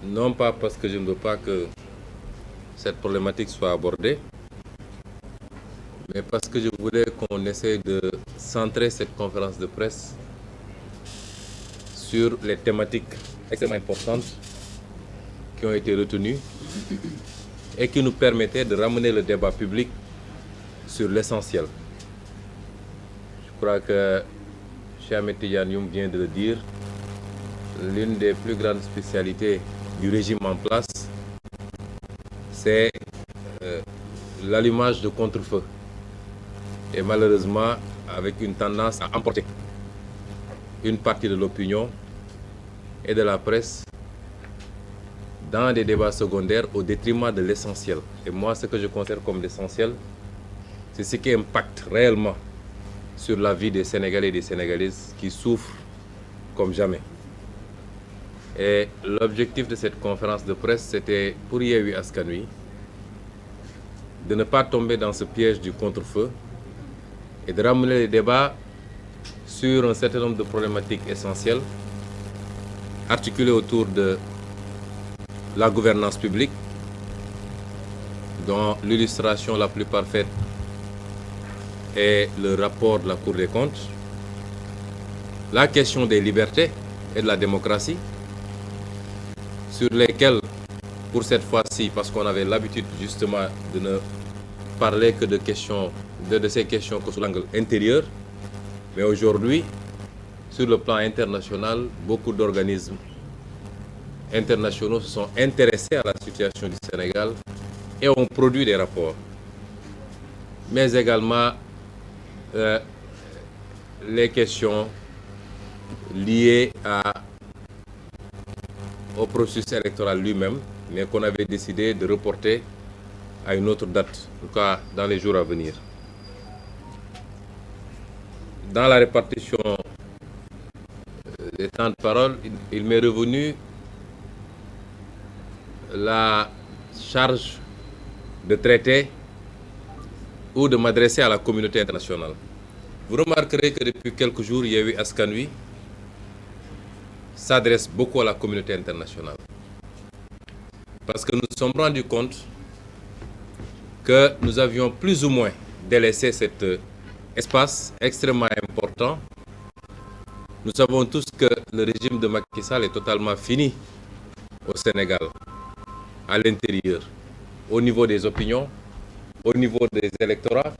Non pas parce que je ne veux pas que cette problématique soit abordée, mais parce que je voulais qu'on essaie de centrer cette conférence de presse sur les thématiques extrêmement importantes qui ont été retenues et qui nous permettaient de ramener le débat public sur l'essentiel. Je crois que Cheikh Ahmed Tidiane Youm vient de le dire, l'une des plus grandes spécialités du régime en place, c'est l'allumage de contre-feu. Et malheureusement, avec une tendance à emporter une partie de l'opinion et de la presse dans des débats secondaires au détriment de l'essentiel. Et moi, ce que je considère comme l'essentiel, c'est ce qui impacte réellement sur la vie des Sénégalais et des Sénégalaises qui souffrent comme jamais. Et l'objectif de cette conférence de presse, c'était pour Yewwi Askan Wi de ne pas tomber dans ce piège du contre-feu et de ramener les débats sur un certain nombre de problématiques essentielles articulées autour de la gouvernance publique, dont l'illustration la plus parfaite est le rapport de la Cour des comptes, la question des libertés et de la démocratie, sur lesquelles, pour cette fois-ci, parce qu'on avait l'habitude justement de ne parler que de ces questions que sous l'angle intérieur, mais aujourd'hui, sur le plan international, beaucoup d'organismes internationaux se sont intéressés à la situation du Sénégal et ont produit des rapports. Mais également les questions liées au processus électoral lui-même, mais qu'on avait décidé de reporter à une autre date, en tout cas dans les jours à venir. Dans la répartition des temps de parole, il m'est revenu la charge de traiter ou de m'adresser à la communauté internationale. Vous remarquerez que depuis quelques jours, Yewwi Askan Wi s'adresse beaucoup à la communauté internationale. Parce que nous nous sommes rendus compte que nous avions plus ou moins délaissé cet espace extrêmement important. Nous savons tous que le régime de Macky Sall est totalement fini au Sénégal, à l'intérieur, au niveau des opinions, au niveau des électorats.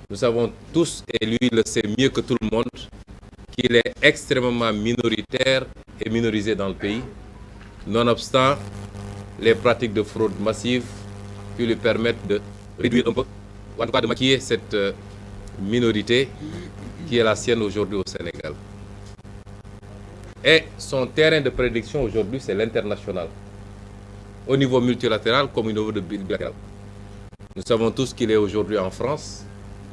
Nous savons tous, et lui le sait mieux que tout le monde, qu'il est extrêmement minoritaire et minorisé dans le pays, nonobstant les pratiques de fraude massive qui lui permettent de réduire un peu, ou en tout cas de maquiller cette minorité qui est la sienne aujourd'hui au Sénégal. Et son terrain de prédiction aujourd'hui, c'est l'international, au niveau multilatéral comme au niveau bilatéral. Nous savons tous qu'il est aujourd'hui en France,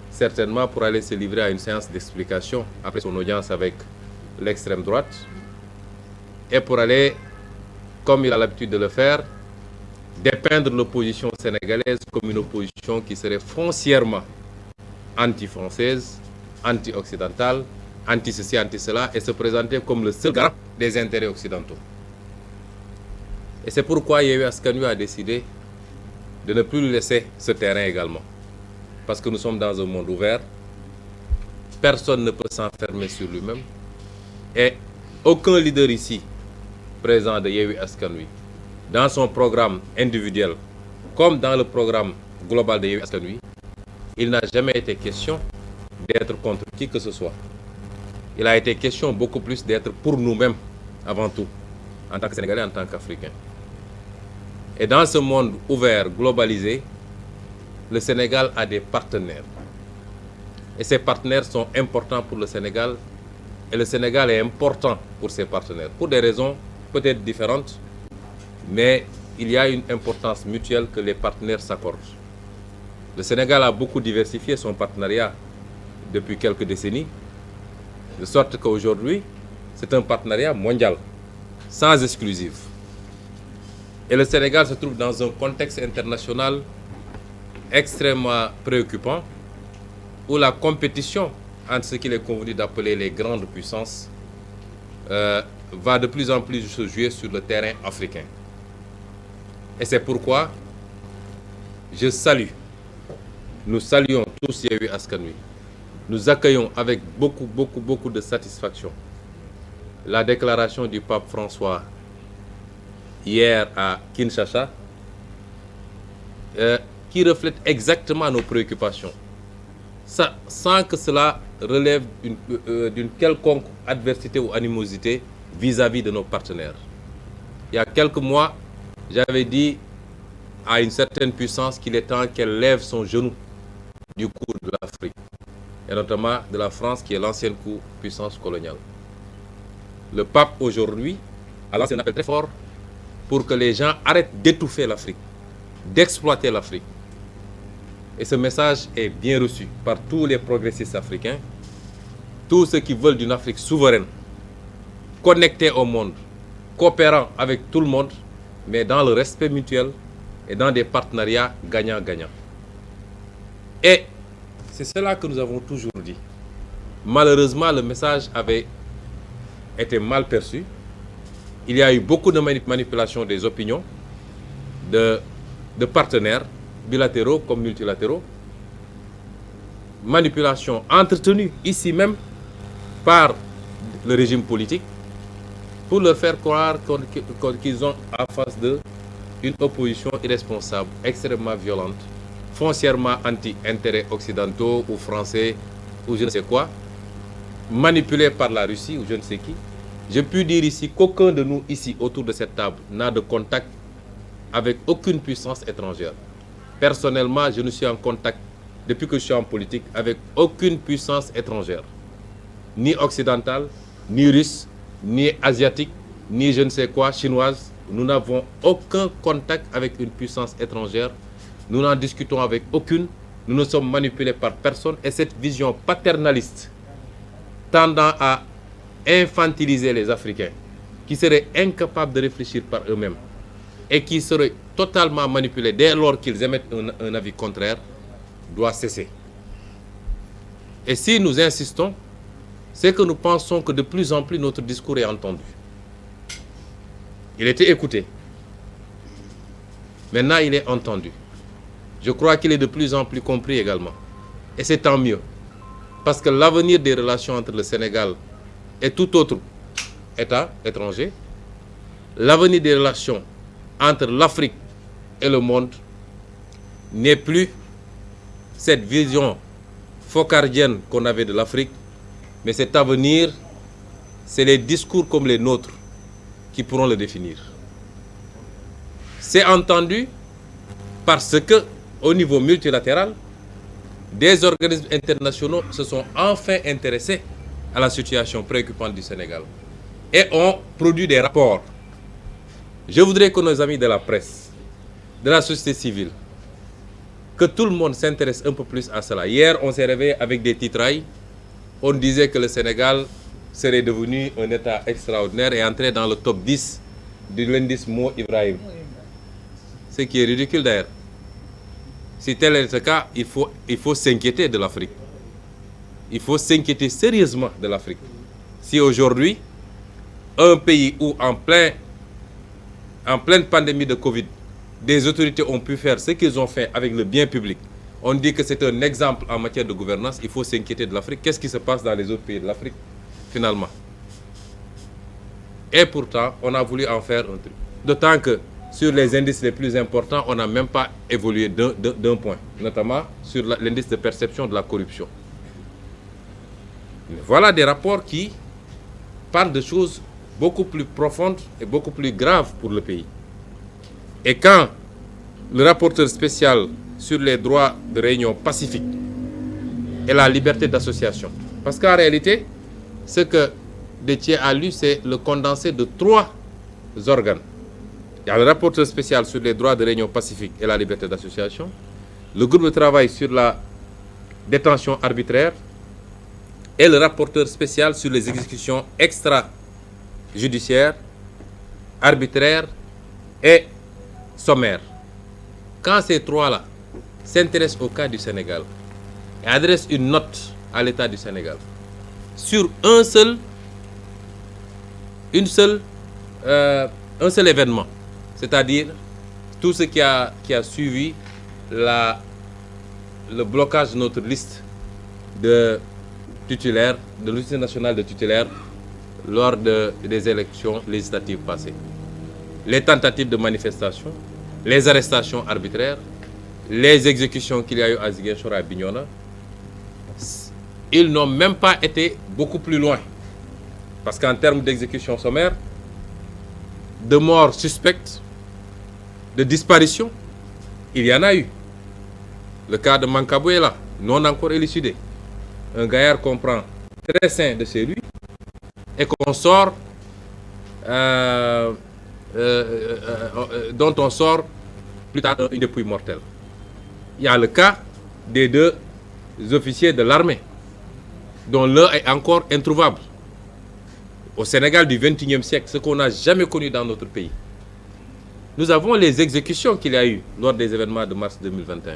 certainement pour aller se livrer à une séance d'explication après son audience avec l'extrême droite, et pour aller, comme il a l'habitude de le faire, dépeindre l'opposition sénégalaise comme une opposition qui serait foncièrement anti-française, anti-occidentale, anti-ceci, anti-cela, et se présenter comme le seul garant des intérêts occidentaux. Et c'est pourquoi Yewwi Askan Wi a décidé de ne plus lui laisser ce terrain également. Parce que nous sommes dans un monde ouvert, personne ne peut s'enfermer sur lui-même, et aucun leader ici, présent de Yewwi Askan Wi, dans son programme individuel, comme dans le programme global de Yewwi Askan Wi, il n'a jamais été question d'être contre qui que ce soit. Il a été question beaucoup plus d'être pour nous-mêmes, avant tout, en tant que Sénégalais, en tant qu'Africains. Et dans ce monde ouvert, globalisé, le Sénégal a des partenaires. Et ces partenaires sont importants pour le Sénégal, et le Sénégal est important pour ses partenaires, pour des raisons peut-être différentes, mais il y a une importance mutuelle que les partenaires s'accordent. Le Sénégal a beaucoup diversifié son partenariat depuis quelques décennies, de sorte qu'aujourd'hui, c'est un partenariat mondial, sans exclusive. Et le Sénégal se trouve dans un contexte international extrêmement préoccupant, où la compétition entre ce qu'il est convenu d'appeler les grandes puissances va de plus en plus se jouer sur le terrain africain. Et c'est pourquoi nous saluons tous Yewwi Askan Wi. Nous accueillons avec beaucoup de satisfaction la déclaration du pape François hier à Kinshasa, qui reflète exactement nos préoccupations, sans que cela relève d'une quelconque adversité ou animosité vis-à-vis de nos partenaires. Il y a quelques mois, j'avais dit à une certaine puissance qu'il est temps qu'elle lève son genou du cou de l'Afrique, et notamment de la France, qui est l'ancienne puissance coloniale. Le pape aujourd'hui a lancé un appel très fort pour que les gens arrêtent d'étouffer l'Afrique, d'exploiter l'Afrique. Et ce message est bien reçu par tous les progressistes africains, tous ceux qui veulent d'une Afrique souveraine, connectée au monde, coopérant avec tout le monde, mais dans le respect mutuel et dans des partenariats gagnant-gagnant. Et c'est cela que nous avons toujours dit. Malheureusement, le message avait été mal perçu. Il y a eu beaucoup de manipulations des opinions de partenaires bilatéraux comme multilatéraux. Manipulations entretenues ici même par le régime politique pour leur faire croire qu'ils ont en face d'eux une opposition irresponsable, extrêmement violente, foncièrement anti-intérêts occidentaux ou français ou je ne sais quoi, manipulée par la Russie ou je ne sais qui. Je puis dire ici qu'aucun de nous ici autour de cette table n'a de contact avec aucune puissance étrangère. Personnellement, je ne suis en contact, depuis que je suis en politique, avec aucune puissance étrangère. Ni occidentale, ni russe, ni asiatique, ni je ne sais quoi, chinoise. Nous n'avons aucun contact avec une puissance étrangère. Nous n'en discutons avec aucune. Nous ne sommes manipulés par personne. Et cette vision paternaliste tendant à infantiliser les Africains, qui seraient incapables de réfléchir par eux-mêmes et qui seraient totalement manipulés dès lors qu'ils émettent un avis contraire, doit cesser. Et si nous insistons, c'est que nous pensons que de plus en plus notre discours est entendu. Il était écouté. Maintenant, il est entendu. Je crois qu'il est de plus en plus compris également. Et c'est tant mieux. Parce que l'avenir des relations entre le Sénégal et tout autre État étranger, l'avenir des relations entre l'Afrique et le monde n'est plus cette vision focardienne qu'on avait de l'Afrique, mais cet avenir, c'est les discours comme les nôtres qui pourront le définir. C'est entendu parce que, au niveau multilatéral, des organismes internationaux se sont enfin intéressés à la situation préoccupante du Sénégal et ont produit des rapports. Je voudrais que nos amis de la presse, de la société civile, que tout le monde s'intéresse un peu plus à cela. Hier, on s'est réveillé avec des titrailles. On disait que le Sénégal serait devenu un État extraordinaire et entré dans le top 10 de l'indice Mo Ibrahim. Ce qui est ridicule d'ailleurs. Si tel est le cas, il faut s'inquiéter de l'Afrique. Il faut s'inquiéter sérieusement de l'Afrique. Si aujourd'hui, un pays où en pleine pandémie de Covid, des autorités ont pu faire ce qu'ils ont fait avec le bien public, on dit que c'est un exemple en matière de gouvernance, il faut s'inquiéter de l'Afrique. Qu'est-ce qui se passe dans les autres pays de l'Afrique, finalement? Et pourtant, on a voulu en faire un truc. D'autant que sur les indices les plus importants, on n'a même pas évolué d'un point, notamment sur l'indice de perception de la corruption. Mais voilà des rapports qui parlent de choses beaucoup plus profondes et beaucoup plus graves pour le pays. Et quand le rapporteur spécial sur les droits de réunion pacifique et la liberté d'association, parce qu'en réalité, ce que Déthié a lu, c'est le condensé de 3 organes. Il y a le rapporteur spécial sur les droits de réunion pacifique et la liberté d'association, le groupe de travail sur la détention arbitraire et le rapporteur spécial sur les exécutions extrajudiciaires, arbitraires et sommaires. Quand ces 3-là s'intéressent au cas du Sénégal et adressent une note à l'État du Sénégal sur une un seul événement, c'est-à-dire tout ce qui a suivi le blocage de notre liste de titulaires, de liste nationale de titulaires lors des élections législatives passées. Les tentatives de manifestation, les arrestations arbitraires, les exécutions qu'il y a eu à Ziguinchor et à Bignona, ils n'ont même pas été beaucoup plus loin. Parce qu'en termes d'exécution sommaire, de morts suspectes, de disparitions, il y en a eu. Le cas de Mankabou est là, non encore élucidé. Un gaillard qu'on prend très sain de chez lui et qu'on sort, dont on sort plus tard une dépouille mortelle. Il y a le cas des 2 officiers de l'armée, dont l'un est encore introuvable. Au Sénégal du XXIe siècle, ce qu'on n'a jamais connu dans notre pays. Nous avons les exécutions qu'il y a eu lors des événements de mars 2021.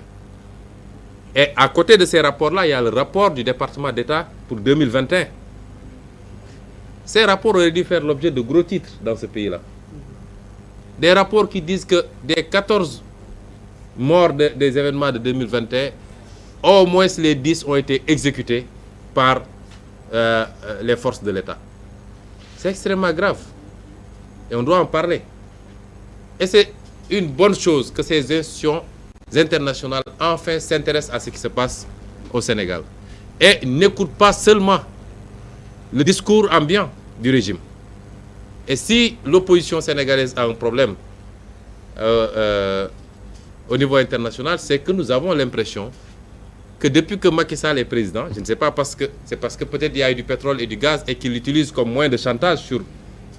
Et à côté de ces rapports-là, il y a le rapport du département d'État pour 2021. Ces rapports auraient dû faire l'objet de gros titres dans ce pays-là. Des rapports qui disent que des 14 morts des événements de 2021, au moins les 10 ont été exécutés par les forces de l'État. C'est extrêmement grave. Et on doit en parler. Et c'est une bonne chose que ces institutions internationales enfin s'intéressent à ce qui se passe au Sénégal. Et n'écoutent pas seulement le discours ambiant du régime. Et si l'opposition sénégalaise a un problème au niveau international, c'est que nous avons l'impression que depuis que Macky Sall est président, je ne sais pas, c'est parce que peut-être il y a eu du pétrole et du gaz et qu'il l'utilise comme moyen de chantage sur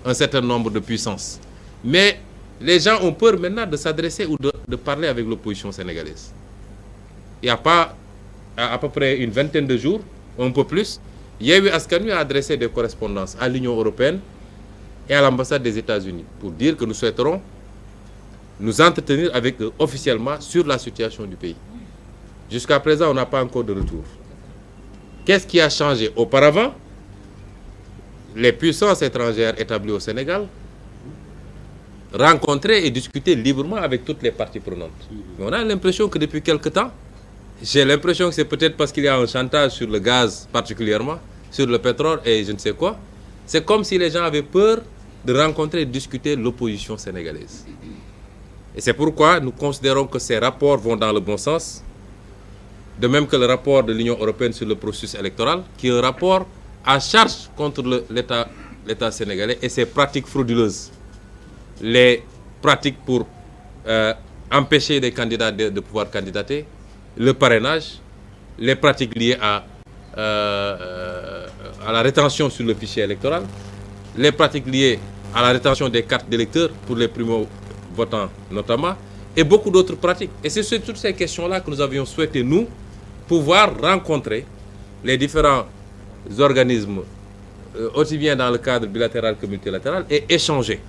un certain nombre de puissances. Mais les gens ont peur maintenant de s'adresser ou de parler avec l'opposition sénégalaise. Il n'y a pas à peu près une vingtaine de jours, un peu plus, Yewwi Askan Wi a adressé des correspondances à l'Union européenne et à l'ambassade des États-Unis pour dire que nous souhaiterons nous entretenir avec eux officiellement sur la situation du pays. Jusqu'à présent, on n'a pas encore de retour. Qu'est-ce qui a changé? Auparavant, les puissances étrangères établies au Sénégal rencontraient et discutaient librement avec toutes les parties prenantes. Mais on a l'impression que depuis quelque temps, j'ai l'impression que c'est peut-être parce qu'il y a un chantage sur le gaz particulièrement, sur le pétrole et je ne sais quoi. C'est comme si les gens avaient peur de rencontrer et de discuter l'opposition sénégalaise. Et c'est pourquoi nous considérons que ces rapports vont dans le bon sens, de même que le rapport de l'Union européenne sur le processus électoral, qui est un rapport à charge contre l'État sénégalais et ses pratiques frauduleuses. Les pratiques pour empêcher les candidats de pouvoir candidater, le parrainage, les pratiques liées à la rétention sur le fichier électoral, les pratiques liées à la rétention des cartes d'électeurs pour les primo-votants notamment, et beaucoup d'autres pratiques. Et c'est sur toutes ces questions-là que nous avions souhaité, nous, pouvoir rencontrer les différents organismes, aussi bien dans le cadre bilatéral que multilatéral, et échanger.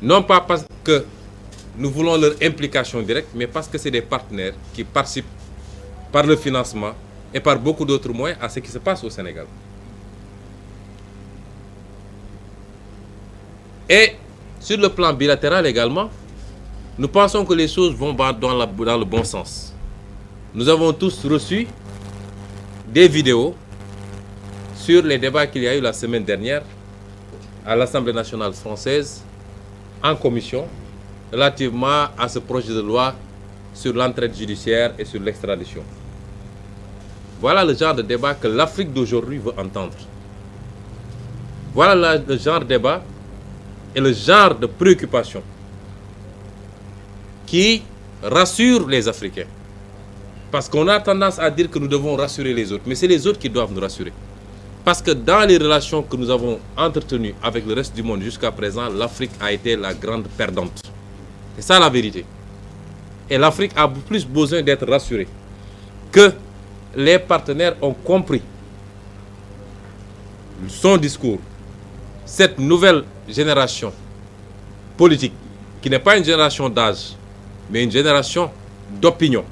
Non pas parce que nous voulons leur implication directe, mais parce que c'est des partenaires qui participent par le financement et par beaucoup d'autres moyens à ce qui se passe au Sénégal. Et sur le plan bilatéral également, nous pensons que les choses vont dans le bon sens. Nous avons tous reçu des vidéos sur les débats qu'il y a eu la semaine dernière à l'Assemblée nationale française en commission relativement à ce projet de loi sur l'entraide judiciaire et sur l'extradition. Voilà le genre de débat que l'Afrique d'aujourd'hui veut entendre. Voilà le genre de débat et le genre de préoccupation qui rassure les Africains. Parce qu'on a tendance à dire que nous devons rassurer les autres, mais c'est les autres qui doivent nous rassurer. Parce que dans les relations que nous avons entretenues avec le reste du monde jusqu'à présent, l'Afrique a été la grande perdante. C'est ça la vérité. Et l'Afrique a plus besoin d'être rassurée que les partenaires ont compris son discours. Cette nouvelle génération politique, qui n'est pas une génération d'âge, mais une génération d'opinion,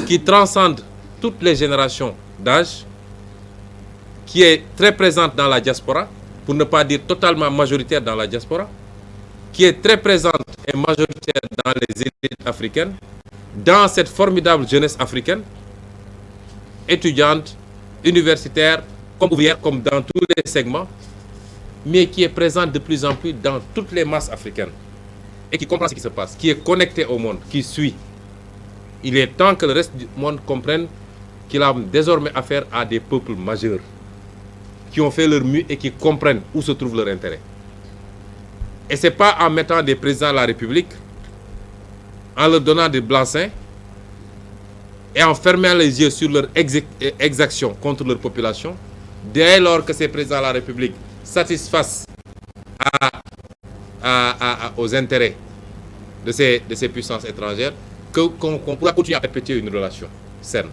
qui transcende toutes les générations d'âge, qui est très présente dans la diaspora, pour ne pas dire totalement majoritaire dans la diaspora, qui est très présente et majoritaire dans les élites africaines, dans cette formidable jeunesse africaine, étudiante, universitaire, comme ouvrière, comme dans tous les segments, mais qui est présente de plus en plus dans toutes les masses africaines et qui comprend ce qui se passe, qui est connecté au monde, qui suit. Il est temps que le reste du monde comprenne qu'il a désormais affaire à des peuples majeurs qui ont fait leur mue et qui comprennent où se trouve leur intérêt. Et ce n'est pas en mettant des présidents de la République, en leur donnant des blancs-seings et en fermant les yeux sur leur exaction contre leur population, dès lors que ces présidents de la République satisfassent aux intérêts de ces puissances étrangères, qu'on pourra continuer à perpétuer une relation saine.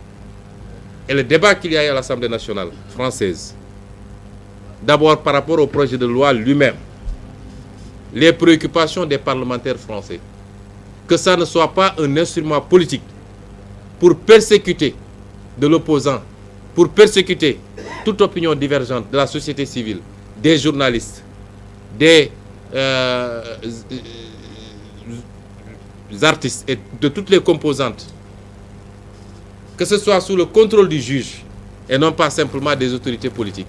Et le débat qu'il y a eu à l'Assemblée nationale française, d'abord par rapport au projet de loi lui-même, les préoccupations des parlementaires français, que ça ne soit pas un instrument politique pour persécuter de l'opposant, pour persécuter toute opinion divergente de la société civile, des journalistes, des artistes et de toutes les composantes, que ce soit sous le contrôle du juge et non pas simplement des autorités politiques,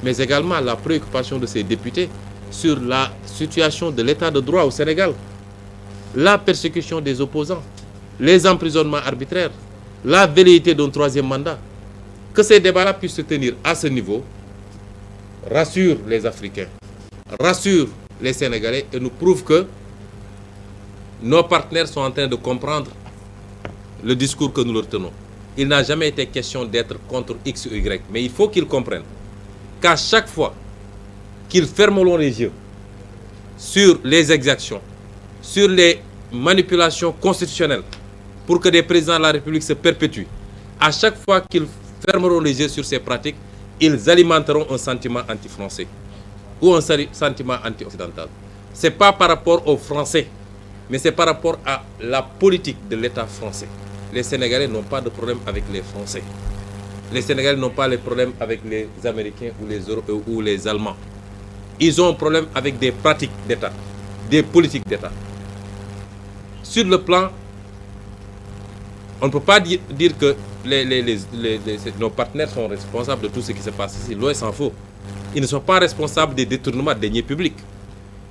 mais également la préoccupation de ces députés sur la situation de l'état de droit au Sénégal, la persécution des opposants, les emprisonnements arbitraires, la velléité d'un troisième mandat. Que ces débats-là puissent se tenir à ce niveau rassure les Africains, rassure les Sénégalais et nous prouve que nos partenaires sont en train de comprendre le discours que nous leur tenons. Il n'a jamais été question d'être contre X ou Y, mais il faut qu'ils comprennent qu'à chaque fois qu'ils fermeront les yeux sur les exactions, sur les manipulations constitutionnelles pour que des présidents de la République se perpétuent, à chaque fois qu'ils fermeront les yeux sur ces pratiques, ils alimenteront un sentiment anti-français ou un sentiment anti-occidental. Ce n'est pas par rapport aux Français, mais c'est par rapport à la politique de l'État français. Les Sénégalais n'ont pas de problème avec les Français. Les Sénégalais n'ont pas de problème avec les Américains ou les Allemands. Ils ont un problème avec des pratiques d'État, des politiques d'État. Sur le plan, on ne peut pas dire que nos partenaires sont responsables de tout ce qui se passe ici. Loin s'en faut. Ils ne sont pas responsables des détournements de deniers publics.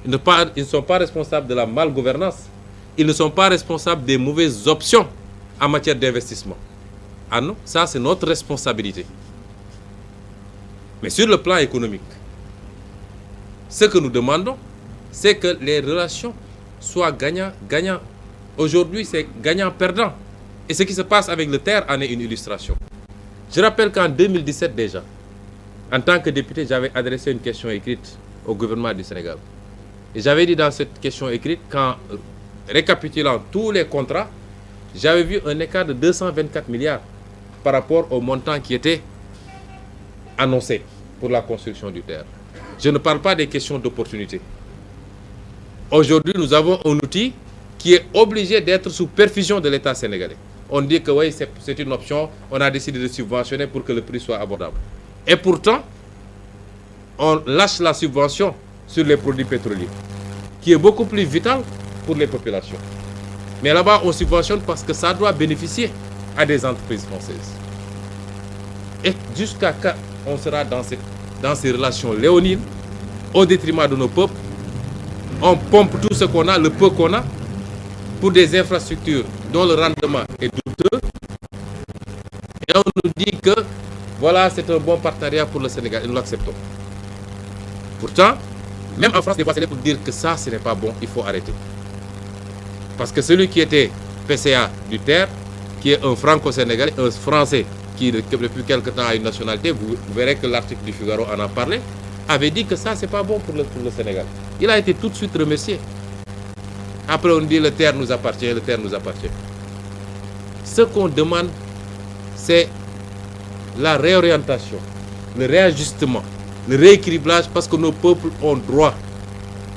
Ils ne sont pas responsables de la malgouvernance. Ils ne sont pas responsables des mauvaises options en matière d'investissement. Ah non, ça c'est notre responsabilité. Mais sur le plan économique, ce que nous demandons, c'est que les relations soient gagnant-gagnant. Aujourd'hui, c'est gagnant-perdant. Et ce qui se passe avec le terre en est une illustration. Je rappelle qu'en 2017 déjà, en tant que député, j'avais adressé une question écrite au gouvernement du Sénégal. Et j'avais dit dans cette question écrite qu'en récapitulant tous les contrats, j'avais vu un écart de 224 milliards par rapport au montant qui était annoncé pour la construction du terre. Je ne parle pas des questions d'opportunité. Aujourd'hui, nous avons un outil qui est obligé d'être sous perfusion de l'État sénégalais. On dit que oui, c'est une option, on a décidé de subventionner pour que le prix soit abordable. Et pourtant, on lâche la subvention sur les produits pétroliers, qui est beaucoup plus vital pour les populations. Mais là-bas, on subventionne parce que ça doit bénéficier à des entreprises françaises. Et jusqu'à quand on sera dans ces relations léonines, au détriment de nos peuples, on pompe tout ce qu'on a, le peu qu'on a, pour des infrastructures dont le rendement est douteux, et on nous dit que voilà, c'est un bon partenariat pour le Sénégal, et nous l'acceptons. Pourtant, même en France, des fois, c'est pour dire que ça, ce n'est pas bon, il faut arrêter. Parce que celui qui était PCA du terre, qui est un franco-sénégalais, un français qui depuis quelque temps a une nationalité, vous verrez que l'article du Figaro en a parlé, avait dit que ça, c'est pas bon pour le Sénégal. Il a été tout de suite remercié. Après, on dit le terre nous appartient, le terre nous appartient. Ce qu'on demande, c'est la réorientation, le réajustement, le rééquilibrage, parce que nos peuples ont droit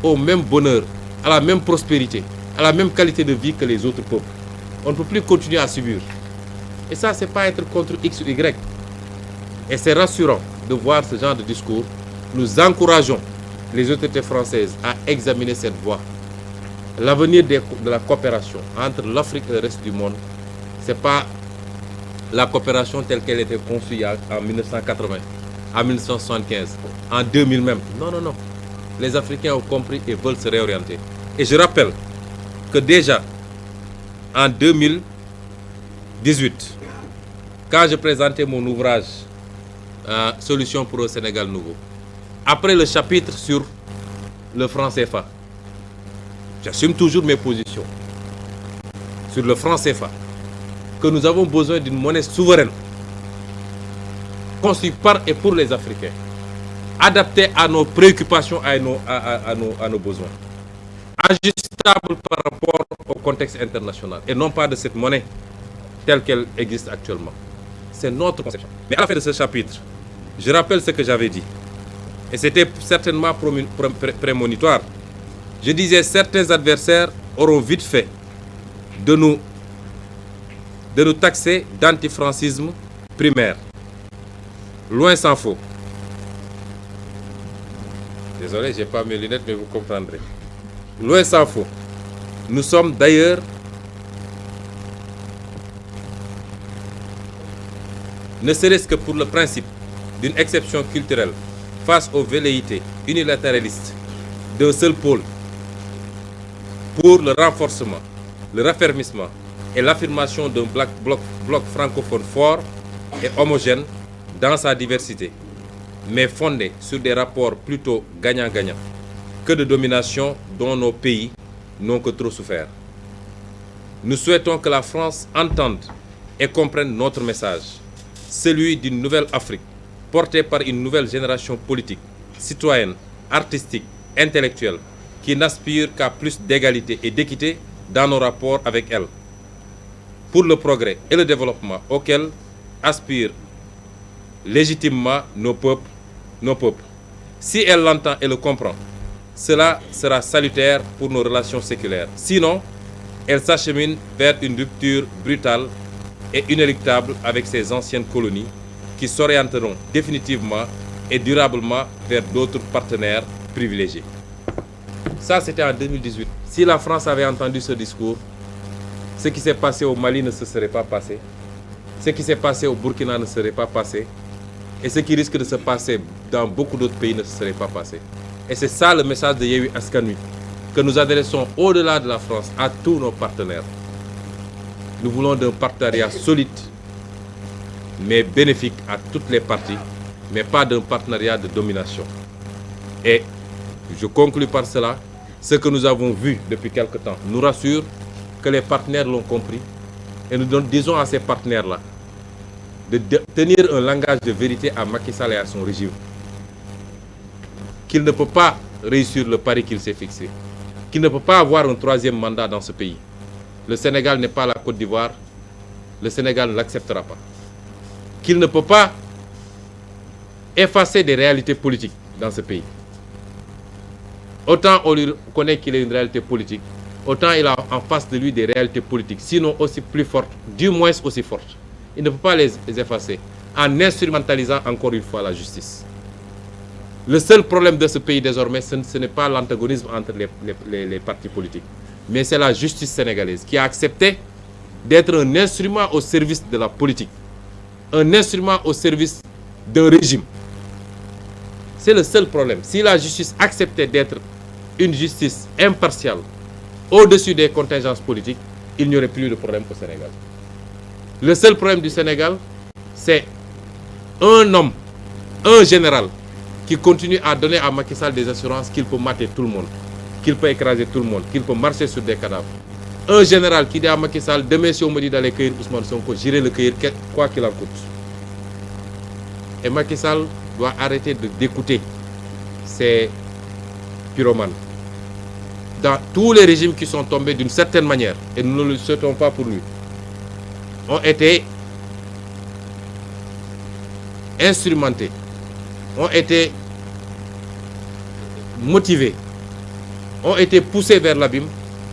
au même bonheur, à la même prospérité, à la même qualité de vie que les autres peuples. On ne peut plus continuer à subir. Et ça, ce n'est pas être contre X ou Y. Et c'est rassurant de voir ce genre de discours Nous encourageons les autorités françaises à examiner cette voie. L'avenir de la coopération entre l'Afrique et le reste du monde, ce n'est pas la coopération telle qu'elle était conçue en 1980, en 1975, en 2000 même. Non, non, non. Les Africains ont compris et veulent se réorienter. Et je rappelle que déjà, en 2018, quand je présentais mon ouvrage Solutions pour un Sénégal nouveau, après le chapitre sur le franc CFA, j'assume toujours mes positions sur le franc CFA, que nous avons besoin d'une monnaie souveraine, conçue par et pour les Africains, adaptée à nos préoccupations, à nos besoins, ajustable par rapport au contexte international, et non pas de cette monnaie telle qu'elle existe actuellement. C'est notre conception. Mais à la fin de ce chapitre, je rappelle ce que j'avais dit. Et c'était certainement prémonitoire. Je disais, certains adversaires auront vite fait de nous taxer d'antifrancisme primaire. Loin s'en faut. Désolé, je n'ai pas mes lunettes, mais vous comprendrez. Loin s'en faut. Nous sommes d'ailleurs ne serait-ce que pour le principe d'une exception culturelle face aux velléités unilatéralistes d'un seul pôle pour le renforcement, le raffermissement et l'affirmation d'un bloc francophone fort et homogène dans sa diversité, mais fondé sur des rapports plutôt gagnant-gagnant que de domination dont nos pays n'ont que trop souffert. Nous souhaitons que la France entende et comprenne notre message, celui d'une nouvelle Afrique, portée par une nouvelle génération politique, citoyenne, artistique, intellectuelle, qui n'aspire qu'à plus d'égalité et d'équité dans nos rapports avec elle, pour le progrès et le développement auquel aspirent légitimement nos peuples. Si elle l'entend et le comprend, cela sera salutaire pour nos relations séculaires. Sinon, elle s'achemine vers une rupture brutale et inéluctable avec ses anciennes colonies qui s'orienteront définitivement et durablement vers d'autres partenaires privilégiés. Ça, c'était en 2018. Si la France avait entendu ce discours, ce qui s'est passé au Mali ne se serait pas passé. Ce qui s'est passé au Burkina ne serait pas passé. Et ce qui risque de se passer dans beaucoup d'autres pays ne se serait pas passé. Et c'est ça le message de Yewwi Askan Wi, que nous adressons au-delà de la France à tous nos partenaires. Nous voulons d'un partenariat solide, mais bénéfique à toutes les parties, mais pas d'un partenariat de domination. Et je conclus par cela, ce que nous avons vu depuis quelque temps nous rassure que les partenaires l'ont compris. Et nous disons à ces partenaires-là de tenir un langage de vérité à Macky Sall et à son régime. Qu'il ne peut pas réussir le pari qu'il s'est fixé. Qu'il ne peut pas avoir un troisième mandat dans ce pays. Le Sénégal n'est pas la Côte d'Ivoire. Le Sénégal ne l'acceptera pas. Qu'il ne peut pas effacer des réalités politiques dans ce pays. Autant on lui connaît qu'il est une réalité politique, autant il a en face de lui des réalités politiques, sinon aussi plus fortes, du moins aussi fortes. Il ne peut pas les effacer en instrumentalisant encore une fois la justice. Le seul problème de ce pays désormais, ce n'est pas l'antagonisme entre les partis politiques, mais c'est la justice sénégalaise qui a accepté d'être un instrument au service de la politique, un instrument au service d'un régime. C'est le seul problème. Si la justice acceptait d'être une justice impartiale, au-dessus des contingences politiques, il n'y aurait plus de problème au Sénégal. Le seul problème du Sénégal, c'est un homme, un général, qui continue à donner à Macky Sall des assurances qu'il peut mater tout le monde, qu'il peut écraser tout le monde, qu'il peut marcher sur des cadavres. Un général qui dit à Macky Sall, demain si on me dit d'aller cueillir Ousmane Sonko, j'irai le cueillir quoi qu'il en coûte. Et Macky Sall doit arrêter d'écouter ces pyromanes. Dans tous les régimes qui sont tombés d'une certaine manière, et nous ne le souhaitons pas pour lui, ont été instrumentés, ont été motivés, ont été poussés vers l'abîme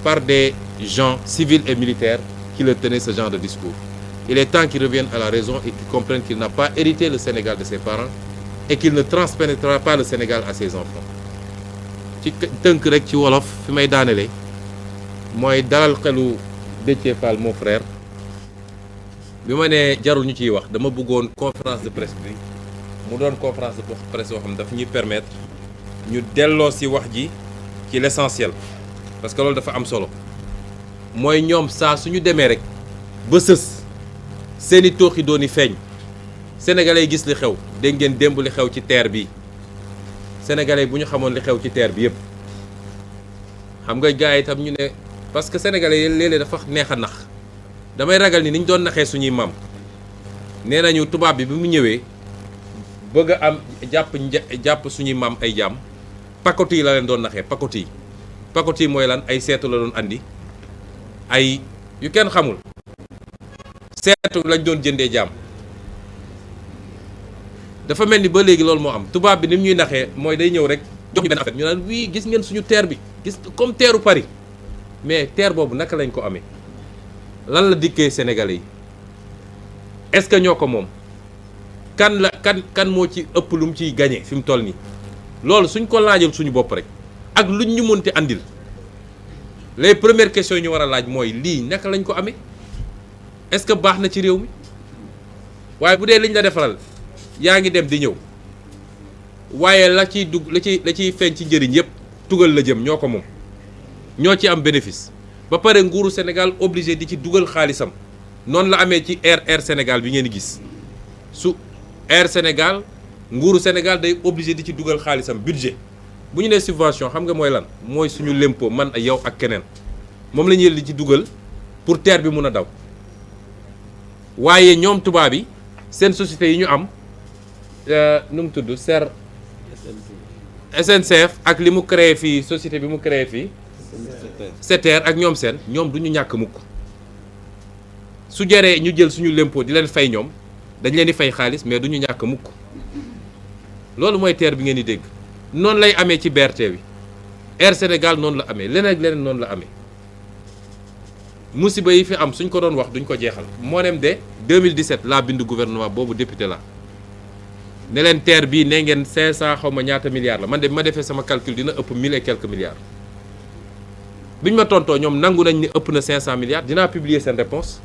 par des gens civils et militaires qui leur tenaient ce genre de discours. Il est temps qu'ils reviennent à la raison et qu'ils comprennent qu'il n'a pas hérité le Sénégal de ses parents, et qu'il ne transmettra pas le Sénégal à ses enfants. ci tënk rek ci wolof fi may daanele mooy dalal xelu Déthié Fall mon frère bi ma nee jarul ñu ciy wax dama bëggoon conférence de presse bi mu doon conférence de presse yoo xam ne daf ñuy permettre ñu delloo si wax ji ci l'essentiel parce que loolu dafa am solo mooy ñoom saa suñu demee rek ba sës seeni tooxi dooni feeñ sénégalais yi gis li xew dégg ngeen démb li xew ci terre bi sénégalais bu ñu xamoon li xew ci terre bi yëpp xam nga gars yi itam ñu ne parce que sénégalais yi léeg-léeg dafa neex a nax damay ragal ni ñu doon naxee suñuy maam nee nañu tubaab bi mu ñëwee bëgg a am jàpp suñuy maam ay jaam pakoti yi la leen doon naxee pakoti yi mooy lan ay seetu la doon andi ay yu kenn xamul seetu lañ doon jëndee jaam dafa mel ni ba léegi loolu moo am tubaab bi ni mu ñuy naxee mooy day ñëw rek jox ñu benn affaire ñu naan wii gis ngeen suñu terre bi gis comme terru Paris mais terre boobu naka lañ ko amee lan la dikkee Sénégalais yi est-ce que ñoo ko moom kan moo ci ëpp lu mu ciy gagné fi mu toll nii loolu suñ ko laajal suñu bopp rek ak luñ ñu mënti andil les premières questions yi ñu war a laaj mooy lii naka lañ ko amee est-ce que baax na ci réew mi waaye bu dee liñ la defaral yaa ngi dem di ñëw waaye la ciy dugg la ciy feeñ ci njëriñ yëpp tugal la jëm ñoo ko moom ñoo ci am bénéfice ba pare nguuru Sénégal obligé di ci dugal xaalisam noonu la amee ci Air Sénégal bi ngeen di gis su Air Sénégal nguuru Sénégal day obligé di ci dugal xaalisam budget bu ñu nee subvention xam nga mooy lan mooy suñu lempo man ak yow ak keneen moom la ñuy di ci dugal pour terre bi mun a daw waaye ñoom tubaab yi seen société yi ñu am nu mu tudd SNCF ak li mu créé fii société bi mu créé fii SETER ak ñoom ñoom du ñu ñàkk mukk su jaree ñu jël suñu lempo di leen fay ñoom dañ leen di fay xaalis mais du ñu ñàkk mukk loolu mooy terre bi ngeen di dégg noonu lay amee ci BRT bi Air Sénégal noonu la amee leneen ak leneen noonu la amee musiba yi fi am suñ ko doon wax duñ ko jeexal moo dem de 2017 laa bind gouvernement boobu député la ne leen terre bii ne ngeen 500 xaw ma ñaata milliards la man de bi ma defee sama calcul dina ëpp 1000 et quelques milliards biñ ma tontoo ñoom nangu nañ ni ëpp na 500 milliards dinaa publier seen réponse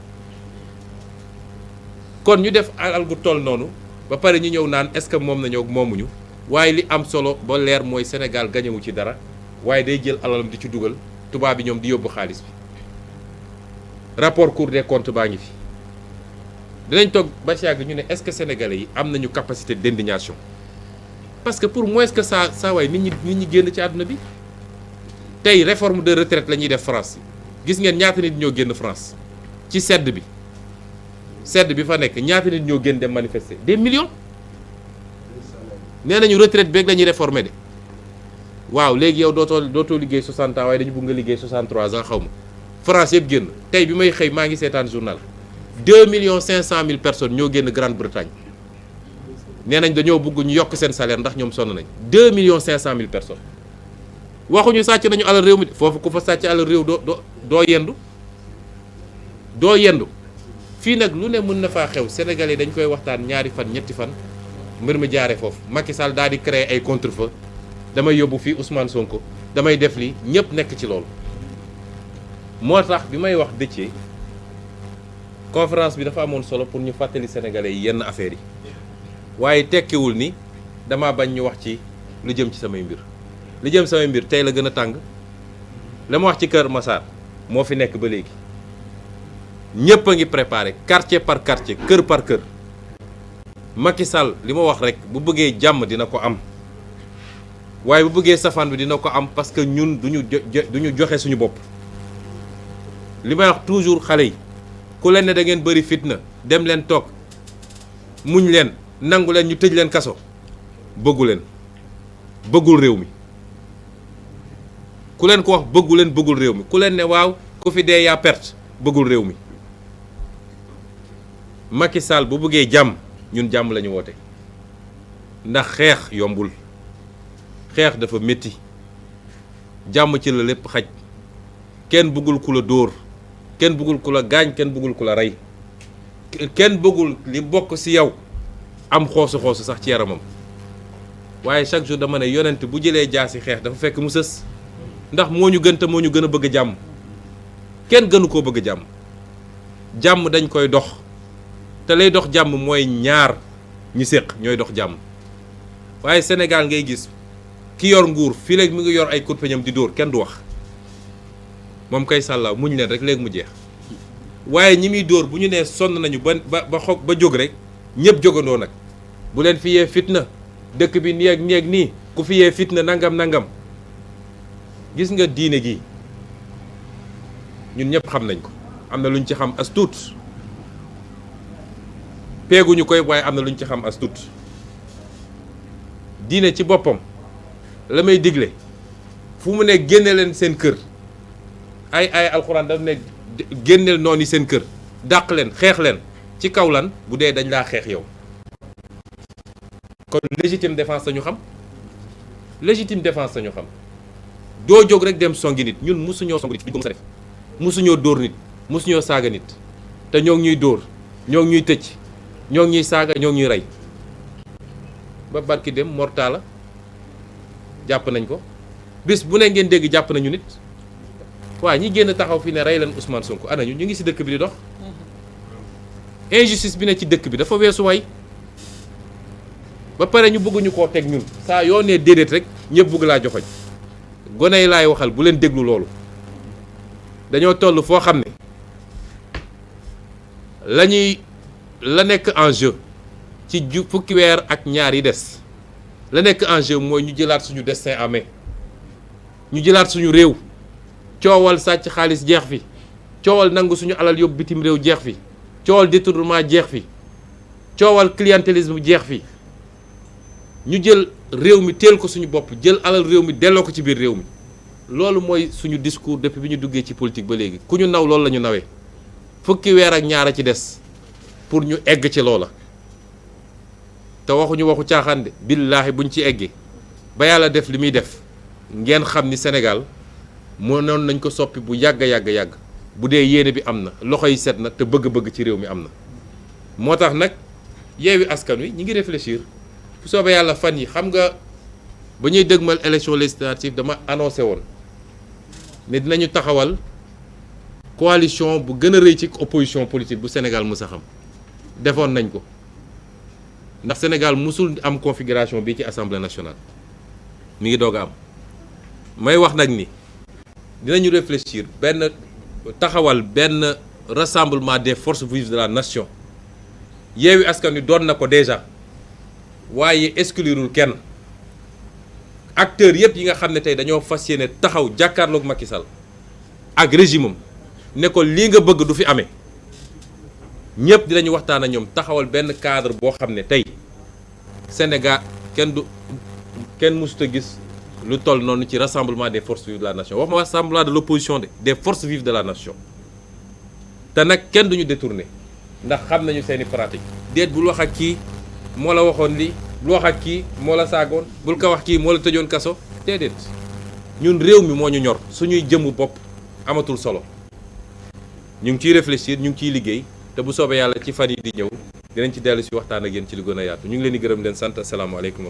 kon ñu def alal gu toll noonu ba pare ñu ñëw naan est-ce que moom nañoo moomuñu waaye li am solo ba leer mooy Sénégal gañewu ci dara waaye day jël alalam di ci dugal tubaab bi ñoom di yóbbu xaalis bi rapport Cour des comptes baa ngi fi dinañ toog ba ci yàgg ñu ne est-ce que sénégalais yi am nañu capacité d'indignation parce que pour moins que ça waay nit ñi génn ci àdduna bi tey réforme de retraite la ñuy def France gis ngeen ñaata nit ñoo génn France ci sedd bi fa nekk ñaata nit ñoo génn dem manifester des millions nee nañu retraite beeg la ñuy réformer de waaw léegi yow dootoo liggéey 60 ans waaye dañu bëgg nga liggéey 63 ans xaw ma France yëpp génn tey bi may xëy maa ngi seetaan journal 2,5 millions personnes ñoo génn Grande-Bretagne nee nañ dañoo bëgg ñu yokk seen salaire ndax ñoom sonn nañ 2,5 millions personnes waxuñu sàcc nañu alal réew mi foofu ku fa sàcc alal réew doo yendu fii nag lu ne mën na faa xew sénégalais dañ koy waxtaan ñaari fan ñetti fan mbir mi jaare foofu Macky Sall daal di créer ay contre-feu damay yóbbu fii Ousmane Sonko damay def li ñëpp nekk ci loolu moo tax bi may wax Déthié conférence bi dafa amoon solo pour ñu fàttali sénégalais yi yenn affaires yi waaye tekkiwul ni dama bañ ñu wax ci lu jëm ci samay mbir li jëm samay mbir tey la gën a tàng la ma wax ci Kër Massar moo fi nekk ba léegi ñëpp a ngi préparé quartier par quartier kër par kër Macky Sall li ma wax rek bu bëggee jàmm dina ko am waaye bu bëggee safaan bi dina ko am parce que ñun duñu joxe suñu bopp li may wax toujours xale yi ku leen ne da ngeen bëri fitna dem leen toog muñ leen nangu leen ñu tëj leen kaso bëggul réew mi ku leen ko wax bëggul réew mi ku leen ne waaw ku fi dee yaa perte bëggul réew mi Macky Sall bu bëggee jàmm ñun jàmm lañu woote ndax xeex yombul xeex dafa métti jàmm ci la lépp xaj kenn bëggul ku la dóor kenn bëggul ku la gaañ kenn bëggul ku la rey kenn bëggul li bokk ci yow am xoosu sax ci yaramam waaye chaque jour dama ne yonent bu jëlee jaasi xeex dafa fekk mu sës ndax moo ñu gën te moo ñu gën a bëgg jàmm kenn gënu koo bëgg jàmm jàmm dañ koy dox te lay dox jàmm mooy ñaar ñi séq ñooy dox jàmm waaye Sénégal ngay gis ki yor nguur fii léegi mi ngi yor ay kurpeñam di dóor kenn du wax moom kay sàllaaw muñ leen rek léegi mu jeex waaye ñi muy dóor bu ñu nee sonn nañu ba jóg rek ñëpp jógandoo nag bu leen fi yee fitna dëkk bi nii ak nii ku fi yee fitna nangam gis nga diine gi ñun ñëpp xam nañ ko am na lu ñu ci xam as tuut peeguñu koy waaye am na lu ñu ci xam as tuut diine ci boppam la may digle fu mu ne génne leen seen kër ay alxuraan daf ne génneel noonu seen kër dàq leen xeex leen ci kaw lan bu dee dañ laa xeex yow kon légitime défense sañu xam légitime défense sañu xam doo jóg rek dem songi nit ñun musuñoo songi nit duñ ko mës a def musuñoo dóor nit musuñoo saaga nit te ñoo ngi ñuy dóor ñoo ngi ñuy tëj ñoo ngi ñuy saaga ñoo ngi ñuy rey ba barki dem mortala jàpp nañ ko bis bu ne ngeen dégg jàpp nañu nit waaw ñi génn taxaw fi ne rey leen Ousmane Sonko anañu ñu ngi ci dëkk bi di dox injustice bi ne ci dëkk bi dafa weesu way ba pare ñu bëgguñu koo teg ñun saa yoo nee déedéet rek ñëpp bëgg laa joxoñ gone yi laay waxal bu leen déglu loolu dañoo toll foo xam ne la nekk en jeu ci fukki weer ak ñaar yi des la nekk en jeu mooy ñu jëlaat suñu destin en main ñu jëlaat suñu réew coowal sàcc xaalis jeex fi coowal nangu suñu alal yóbbu bitim réew jeex fi coowal détournement jeex fi coowal clientélisme jeex fi ñu jël réew mi teel ko suñu bopp jël alal réew mi delloo ko ci biir réew mi loolu mooy suñu discours depuis bi ñu duggee ci politique ba léegi ku ñu naw loolu la ñu nawee fukki weer ak ñaar a ci des pour ñu egg ci loola te waxuñu waxu caaxaan de billaahi buñ ci eggee ba yàlla def li muy def ngeen xam ni Sénégal mënoon nañ ko soppi bu yàgg bu dee yéene bi am na loxo yi set na te bëgg-bëgg ci réew mi am na moo tax nag Yewwi Askan Wi ñi ngi réfléchir bu soobee yàlla fan yi xam nga ba ñuy dëgmal élection législative dama annoncé woon ne dinañu taxawal coalition bu gën a rëy ci opposition politique bu Sénégal mës a xam defoon nañ ko ndax Sénégal musul am configuration bi ci assemblée nationale mi ngi doog a am may wax nag ni dinañu réfléchir taxawal benn rassemblement des forces vives de la nation Yewwi Askan Wi doon na ko déjà waaye exclurul kenn acteurs yëpp yi nga xam ne tey dañoo fas yéene taxaw jàkkaarloog Macky Sall ak régime am ne ko lii nga bëgg du fi amee ñëpp dinañu waxtaan ak ñoom taxawal benn cadre boo xam ne tey Sénégal kenn mësut a gis lu toll noonu ci rassemblement des forces vives de la nation wax ma rassemblement de l'opposition des forces vives de la nation te nag kenn duñu détourné ndax xam nañu seeni pratique déet bul wax ak kii moo la waxoon lii bul wax ak kii moo la saagoon bul ko wax kii moo la tëjoon kaso déedéet ñun réew mi moo ñu ñor suñuy jëmu bopp amatul solo ñu ngi ciy réfléchir ñu ngi ciy liggéey te bu soobee yàlla ci fan yi di ñëw dinañ ci dellu si waxtaan ak yéen ci lu gën a yaatu ñu ngi leen di gërëm leen sant asalaamaaleykum.